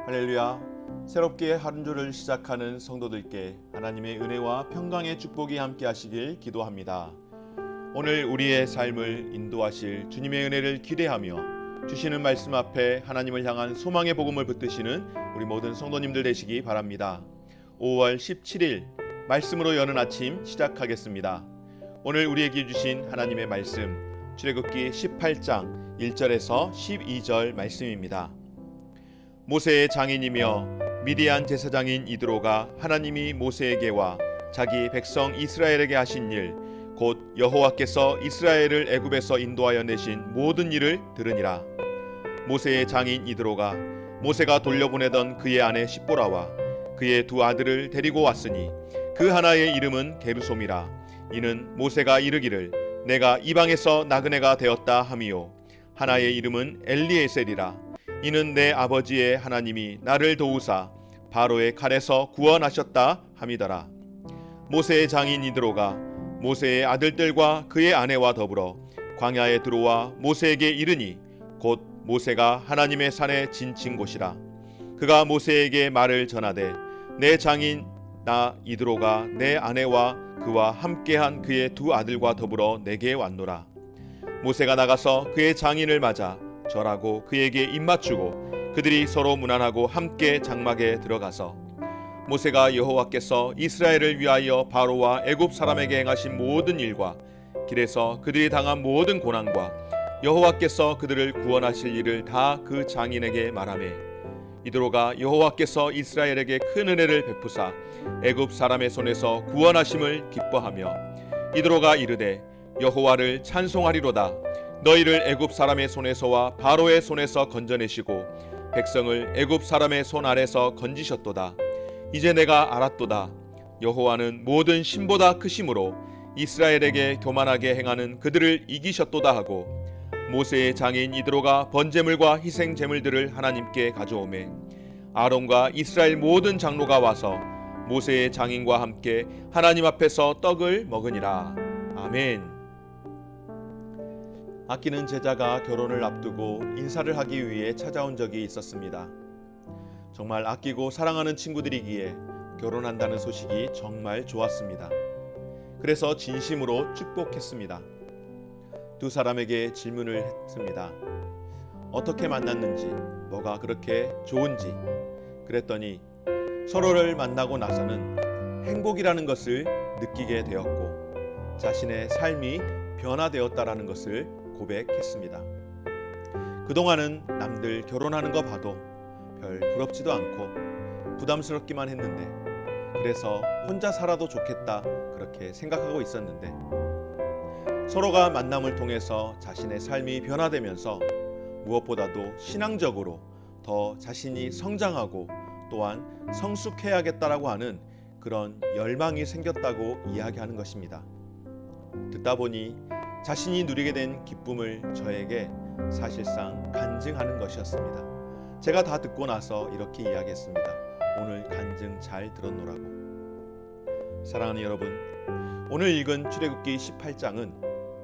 할렐루야. 새롭게 한 주를 시작하는 성도들께 하나님의 은혜와 평강의 축복이 함께 하시길 기도합니다. 오늘 우리의 삶을 인도하실 주님의 은혜를 기대하며 주시는 말씀 앞에 하나님을 향한 소망의 복음을 붙드시는 우리 모든 성도님들 되시기 바랍니다. 5월 17일 말씀으로 여는 아침 시작하겠습니다. 오늘 우리에게 주신 하나님의 말씀 출애굽기 18장 1절에서 12절 말씀입니다. 모세의 장인이며 미디안 제사장인 이드로가 하나님이 모세에게와 자기 백성 이스라엘에게 하신 일, 곧 여호와께서 이스라엘을 애굽에서 인도하여 내신 모든 일을 들으니라. 모세의 장인 이드로가 모세가 돌려보내던 그의 아내 십보라와 그의 두 아들을 데리고 왔으니 그 하나의 이름은 게르솜이라. 이는 모세가 이르기를 내가 이방에서 나그네가 되었다 함이요, 하나의 이름은 엘리에셀이라. 이는 내 아버지의 하나님이 나를 도우사 바로의 칼에서 구원하셨다 함이더라. 모세의 장인 이드로가 모세의 아들들과 그의 아내와 더불어 광야에 들어와 모세에게 이르니 곧 모세가 하나님의 산에 진친 곳이라. 그가 모세에게 말을 전하되 내 장인 나 이드로가 내 아내와 그와 함께한 그의 두 아들과 더불어 내게 왔노라. 모세가 나가서 그의 장인을 맞아 절하고 그에게 입맞추고 그들이 서로 문안하고 함께 장막에 들어가서 모세가 여호와께서 이스라엘을 위하여 바로와 애굽 사람에게 행하신 모든 일과 길에서 그들이 당한 모든 고난과 여호와께서 그들을 구원하실 일을 다 그 장인에게 말하매 이드로가 여호와께서 이스라엘에게 큰 은혜를 베푸사 애굽 사람의 손에서 구원하심을 기뻐하며 이드로가 이르되 여호와를 찬송하리로다. 너희를 애굽 사람의 손에서와 바로의 손에서 건져내시고 백성을 애굽 사람의 손 아래서 건지셨도다. 이제 내가 알았도다. 여호와는 모든 신보다 크심으로 이스라엘에게 교만하게 행하는 그들을 이기셨도다 하고 모세의 장인 이드로가 번제물과 희생 제물들을 하나님께 가져오매 아론과 이스라엘 모든 장로가 와서 모세의 장인과 함께 하나님 앞에서 떡을 먹으니라. 아멘. 아끼는 제자가 결혼을 앞두고 인사를 하기 위해 찾아온 적이 있었습니다. 정말 아끼고 사랑하는 친구들이기에 결혼한다는 소식이 정말 좋았습니다. 그래서 진심으로 축복했습니다. 두 사람에게 질문을 했습니다. 어떻게 만났는지, 뭐가 그렇게 좋은지. 그랬더니 서로를 만나고 나서는 행복이라는 것을 느끼게 되었고 자신의 삶이 변화되었다라는 것을 고백했습니다. 그동안은 남들 결혼하는 거 봐도 별 부럽지도 않고 부담스럽기만 했는데 그래서 혼자 살아도 좋겠다 그렇게 생각하고 있었는데 서로가 만남을 통해서 자신의 삶이 변화되면서 무엇보다도 신앙적으로 더 자신이 성장하고 또한 성숙해야겠다라고 하는 그런 열망이 생겼다고 이야기하는 것입니다. 듣다 보니 자신이 누리게 된 기쁨을 저에게 사실상 간증하는 것이었습니다. 제가 다 듣고 나서 이렇게 이야기했습니다. 오늘 간증 잘 들었노라고. 사랑하는 여러분, 오늘 읽은 출애굽기 18장은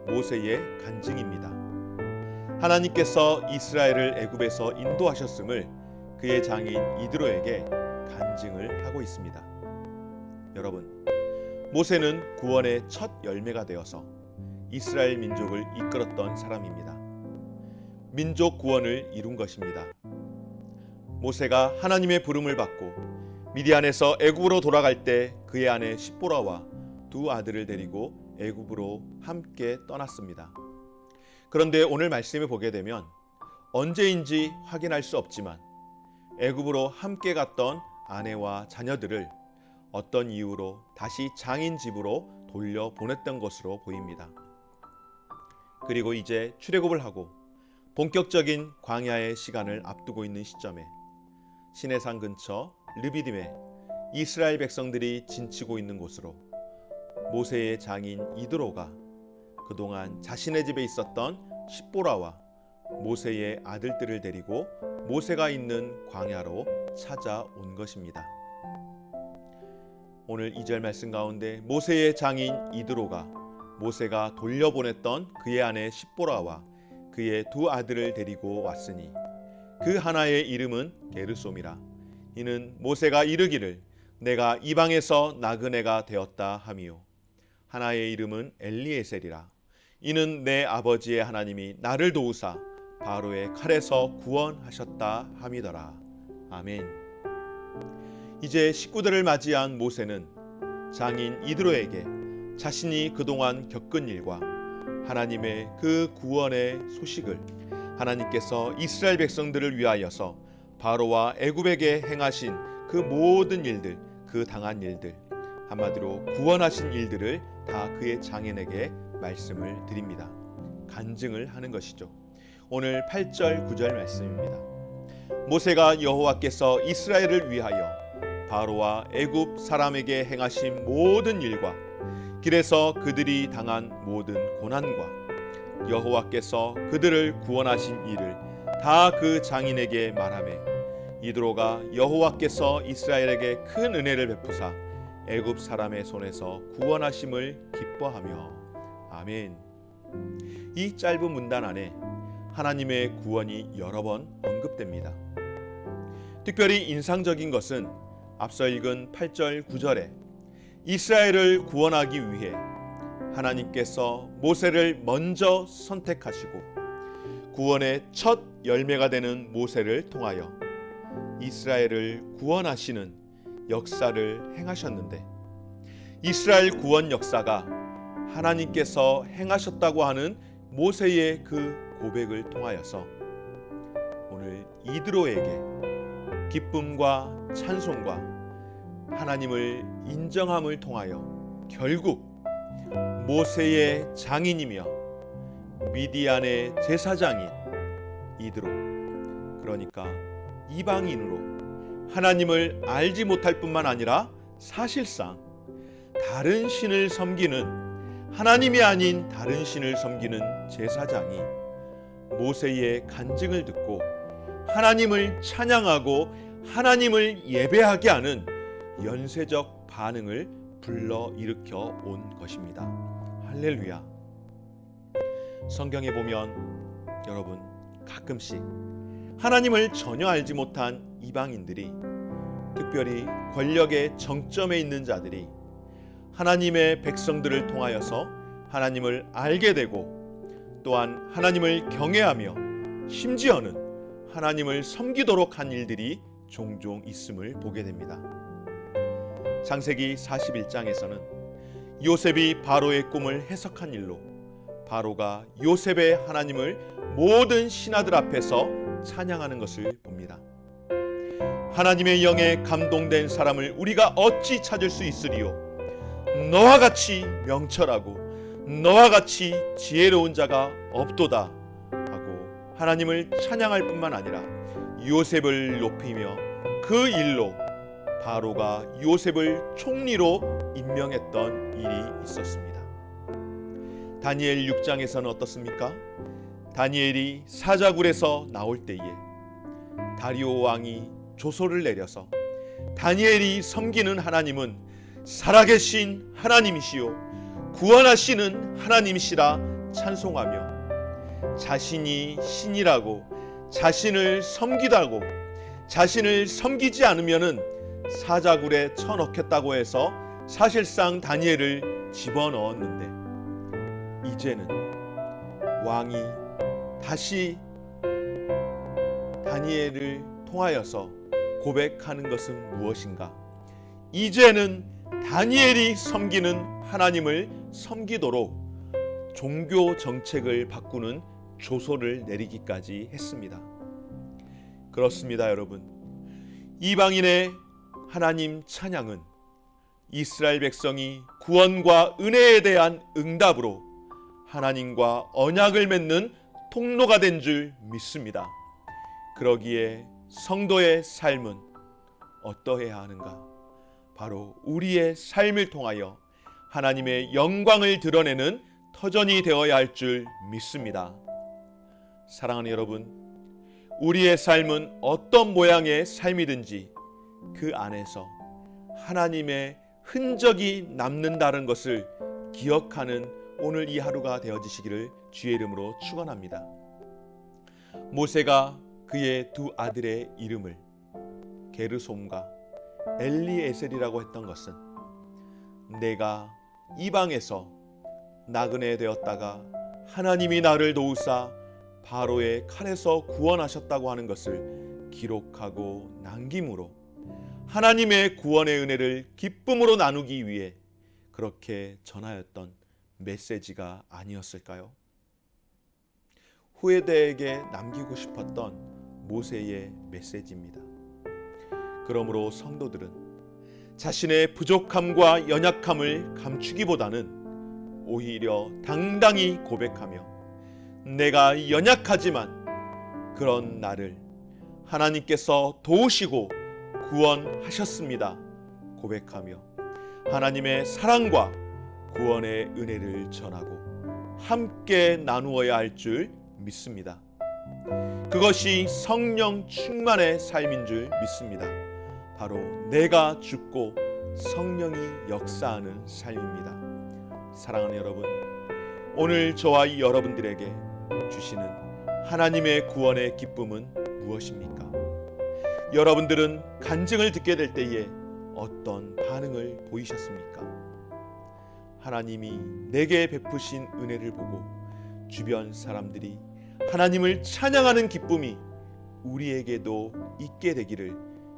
모세의 간증입니다. 하나님께서 이스라엘을 애굽에서 인도하셨음을 그의 장인 이드로에게 간증을 하고 있습니다. 여러분, 모세는 구원의 첫 열매가 되어서 이스라엘 민족을 이끌었던 사람입니다. 민족 구원을 이룬 것입니다. 모세가 하나님의 부름을 받고 미디안에서 애굽으로 돌아갈 때 그의 아내 십보라와 두 아들을 데리고 애굽으로 함께 떠났습니다. 그런데 오늘 말씀을 보게 되면 언제인지 확인할 수 없지만 애굽으로 함께 갔던 아내와 자녀들을 어떤 이유로 다시 장인 집으로 돌려보냈던 것으로 보입니다. 그리고 이제 출애굽을 하고 본격적인 광야의 시간을 앞두고 있는 시점에 시내산 근처 르비딤에 이스라엘 백성들이 진치고 있는 곳으로 모세의 장인 이드로가 그동안 자신의 집에 있었던 십보라와 모세의 아들들을 데리고 모세가 있는 광야로 찾아온 것입니다. 오늘 2절 말씀 가운데 모세의 장인 이드로가 모세가 돌려보냈던 그의 아내 십보라와 그의 두 아들을 데리고 왔으니 그 하나의 이름은 게르솜이라. 이는 모세가 이르기를 내가 이방에서 나그네가 되었다 하미요 하나의 이름은 엘리에셀이라. 이는 내 아버지의 하나님이 나를 도우사 바로의 칼에서 구원하셨다 함이더라. 아멘. 이제 식구들을 맞이한 모세는 장인 이드로에게 자신이 그동안 겪은 일과 하나님의 그 구원의 소식을, 하나님께서 이스라엘 백성들을 위하여서 바로와 애굽에게 행하신 그 모든 일들, 그 당한 일들, 한마디로 구원하신 일들을 다 그의 장인에게 말씀을 드립니다. 간증을 하는 것이죠. 오늘 8절 9절 말씀입니다. 모세가 여호와께서 이스라엘을 위하여 바로와 애굽 사람에게 행하신 모든 일과 길에서 그들이 당한 모든 고난과 여호와께서 그들을 구원하신 일을 다 그 장인에게 말하매 이드로가 여호와께서 이스라엘에게 큰 은혜를 베푸사 애굽 사람의 손에서 구원하심을 기뻐하며. 아멘. 이 짧은 문단 안에 하나님의 구원이 여러 번 언급됩니다. 특별히 인상적인 것은 앞서 읽은 8절 9절에 이스라엘을 구원하기 위해 하나님께서 모세를 먼저 선택하시고 구원의 첫 열매가 되는 모세를 통하여 이스라엘을 구원하시는 역사를 행하셨는데, 이스라엘 구원 역사가 하나님께서 행하셨다고 하는 모세의 그 고백을 통하여서 오늘 이드로에게 기쁨과 찬송과 하나님을 인정함을 통하여 결국 모세의 장인이며 미디안의 제사장인 이드로, 그러니까 이방인으로 하나님을 알지 못할 뿐만 아니라 사실상 다른 신을 섬기는, 하나님이 아닌 다른 신을 섬기는 제사장이 모세의 간증을 듣고 하나님을 찬양하고 하나님을 예배하게 하는 연쇄적 반응을 불러일으켜 온 것입니다. 할렐루야. 성경에 보면 여러분, 가끔씩 하나님을 전혀 알지 못한 이방인들이, 특별히 권력의 정점에 있는 자들이 하나님의 백성들을 통하여서 하나님을 알게 되고 또한 하나님을 경외하며 심지어는 하나님을 섬기도록 한 일들이 종종 있음을 보게 됩니다. 창세기 41장에서는 요셉이 바로의 꿈을 해석한 일로 바로가 요셉의 하나님을 모든 신하들 앞에서 찬양하는 것을 봅니다. 하나님의 영에 감동된 사람을 우리가 어찌 찾을 수 있으리요? 너와 같이 명철하고 너와 같이 지혜로운 자가 없도다 하고 하나님을 찬양할 뿐만 아니라 요셉을 높이며 그 일로 바로가 요셉을 총리로 임명했던 일이 있었습니다. 다니엘 6장에서는 어떻습니까? 다니엘이 사자굴에서 나올 때에 다리오 왕이 조소를 내려서 다니엘이 섬기는 하나님은 살아계신 하나님이시요 구원하시는 하나님이시라 찬송하며 자신이 신이라고, 자신을 섬기다고, 자신을 섬기지 않으면은 사자굴에 쳐넣겠다고 해서 사실상 다니엘을 집어넣었는데, 이제는 왕이 다시 다니엘을 통하여서 고백하는 것은 무엇인가? 이제는 다니엘이 섬기는 하나님을 섬기도록 종교 정책을 바꾸는 조소를 내리기까지 했습니다. 그렇습니다, 여러분. 이방인의 하나님 찬양은 이스라엘 백성이 구원과 은혜에 대한 응답으로 하나님과 언약을 맺는 통로가 된 줄 믿습니다. 그러기에 성도의 삶은 어떠해야 하는가? 바로 우리의 삶을 통하여 하나님의 영광을 드러내는 터전이 되어야 할 줄 믿습니다. 사랑하는 여러분, 우리의 삶은 어떤 모양의 삶이든지 그 안에서 하나님의 흔적이 남는다는 것을 기억하는 오늘 이 하루가 되어지시기를 주의 이름으로 축원합니다. 모세가 그의 두 아들의 이름을 게르솜과 엘리에셀이라고 했던 것은 내가 이방에서 나그네 되었다가 하나님이 나를 도우사 바로의 칼에서 구원하셨다고 하는 것을 기록하고 남김으로 하나님의 구원의 은혜를 기쁨으로 나누기 위해 그렇게 전하였던 메시지가 아니었을까요? 후세대에게 남기고 싶었던 모세의 메시지입니다. 그러므로 성도들은 자신의 부족함과 연약함을 감추기보다는 오히려 당당히 고백하며 내가 연약하지만 그런 나를 하나님께서 도우시고 구원하셨습니다 고백하며 하나님의 사랑과 구원의 은혜를 전하고 함께 나누어야 할 줄 믿습니다. 그것이 성령 충만의 삶인 줄 믿습니다. 바로 내가 죽고 성령이 역사하는 삶입니다. 사랑하는 여러분, 오늘 저와 여러분들에게 주시는 하나님의 구원의 기쁨은 무엇입니까? 여러분들은 간증을 듣게 될 때에 어떤 반응을 보이셨습니까? 하나님이 내게 베푸신 은혜를 보고 주변 사람들이 하나님을 찬양하는 기쁨이 우리에게도 있게 되기를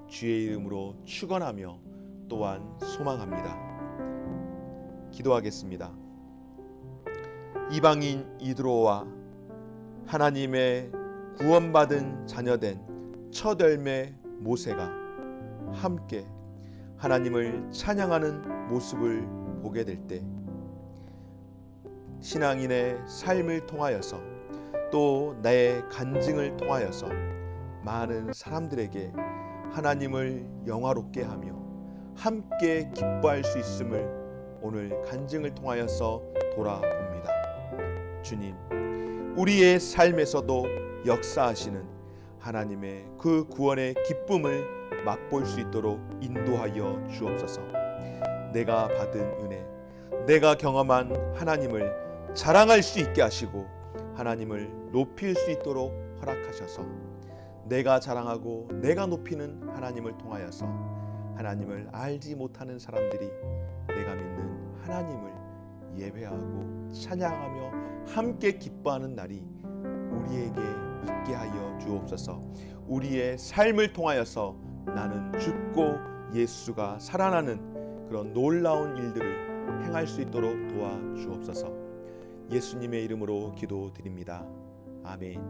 주의 이름으로 축원하며 또한 소망합니다. 기도하겠습니다. 이방인 이드로와 하나님의 구원받은 자녀된 첫 열매 모세가 함께 하나님을 찬양하는 모습을 보게 될 때 신앙인의 삶을 통하여서 또 나의 간증을 통하여서 많은 사람들에게 하나님을 영화롭게 하며 함께 기뻐할 수 있음을 오늘 간증을 통하여서 돌아봅니다. 주님, 우리의 삶에서도 역사하시는 하나님의 그 구원의 기쁨을 맛볼 수 있도록 인도하여 주옵소서. 내가 받은 은혜, 내가 경험한 하나님을 자랑할 수 있게 하시고 하나님을 높일 수 있도록 허락하셔서 내가 자랑하고 내가 높이는 하나님을 통하여서 하나님을 알지 못하는 사람들이 내가 믿는 하나님을 예배하고 찬양하며 함께 기뻐하는 날이 우리에게 있게 하여 주옵소서. 우리의 삶을 통하여서 나는 죽고 예수가 살아나는 그런 놀라운 일들을 행할 수 있도록 도와주옵소서. 예수님의 이름으로 기도드립니다. 아멘.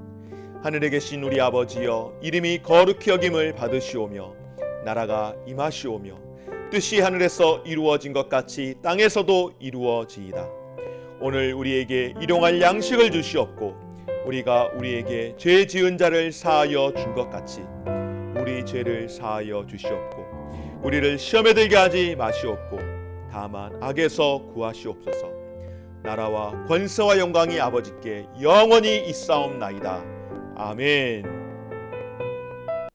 하늘에 계신 우리 아버지여, 이름이 거룩히 여김을 받으시오며 나라가 임하시오며 뜻이 하늘에서 이루어진 것 같이 땅에서도 이루어지이다. 오늘 우리에게 일용할 양식을 주시옵고 우리가 우리에게 죄 지은 자를 사하여 준 것 같이 우리 죄를 사하여 주시옵고 우리를 시험에 들게 하지 마시옵고 다만 악에서 구하시옵소서. 나라와 권세와 영광이 아버지께 영원히 있사옵나이다. 아멘.